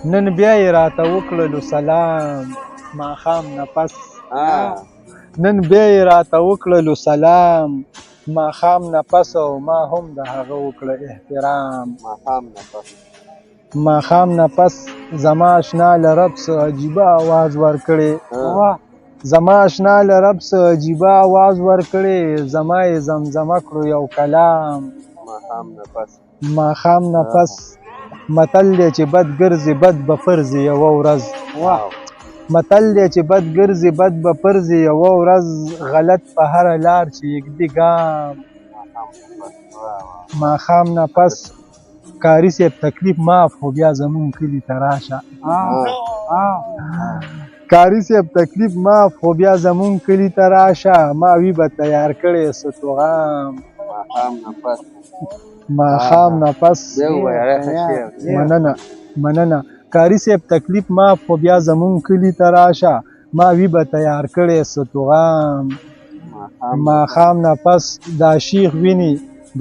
نن بیا یې راته وکړلو سلام ماښام نه پس نن بیا یې راته وکړلو سلام ماښام نه پس او ما هم د هغه وکړه احترام ماښام نه پس زما اشنا له رب څه عجیبه آواز ورکړې زما اشنا له رب څه عجیبه آواز ورکړې زما یې زمزمه کړو یو کلام ماښام نه پس متل دی چې بد ګرځي بد به پرځي یوه ورځ متل دی چې بد ګرځي بد به پرځي یوه ورځ غلط په هره لار چې یږدي ګام ماښام نه پس کاري صاحب تکلیف معاف خو بیا زمونږ کلي ته راشه کاري صاحب تکلیف معاف خو بیا زمونږ کلي ته راشه ما وي به تیار کړی څه توغام ماښام نه پس مننه کاري صاحب تکلیف معاف خو بیا زمونږ کلي ته راشه ما وي به تیار کړی څه توغام ماښام نه پس دا شیخ ویني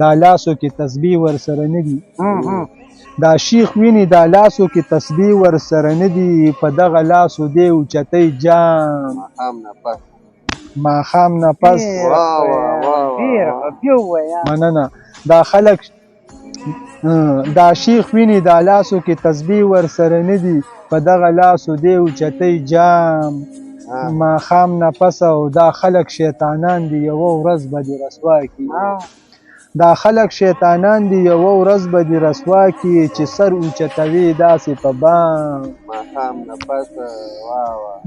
دا لاسو کې تسبیح ورسره نه دي دا شیخ ویني دا لاسو کې تسبیح ورسره نه دي په دغه لاسو دی اوچتۍ جام ماښام نه پس مننه دا خلک دا شیخ ویني دا لاسو کې تسبیح ورسره نه دي په دغه لاسو دی اوچتۍ جام ماښام نه پس او دا خلک شیطانان دي یوه ورځ به دې رسوا کړي دا خلک شیطانان دي یوه ورځ به دې رسوا کړي چې سر اوچتوي داسې په بام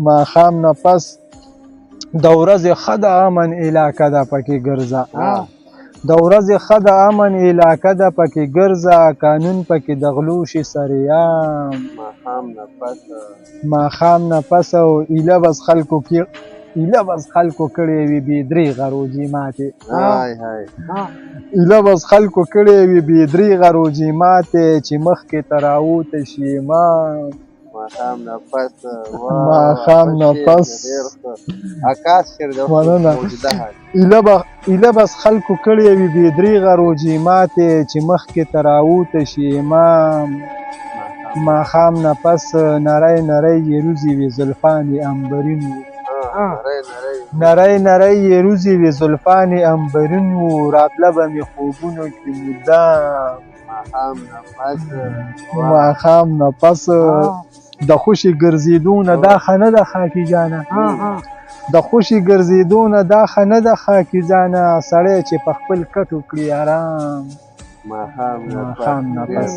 ماښام نه پس د ورځې ښه د امن علاقه ده پکې ګرځه د ورځې ښه د امن علاقه ده پکې ګرځه قانون پکې د غلو شي سریام ماښام نه پس او ایله بس خلکو کړې وي بې درېغه روجې ماتې ایله بس خلکو کړې وي بې درېغه روجې ماتې چې مخکې ته راوته شي امام ماښام نه پس مننه ایله بس خلکو کړې وي بې درېغه روجې ماتې چې مخکې ته راوته شي امام ماښام نه پس نری نری یې روزي وي زلفان یې امبرین وو نری نری یې روزي وي زلفان یې امبرین وو راتله به مې خوبونو کې مدام ماښام نه پس د خوشي ګرځېدو نه دا ښه نه ده خاکي جانه د خوشي ګرځېدو نه دا ښه نه ده خاکي جانه سړی چې په خپل کټ وکړي ارام ماښام نه پس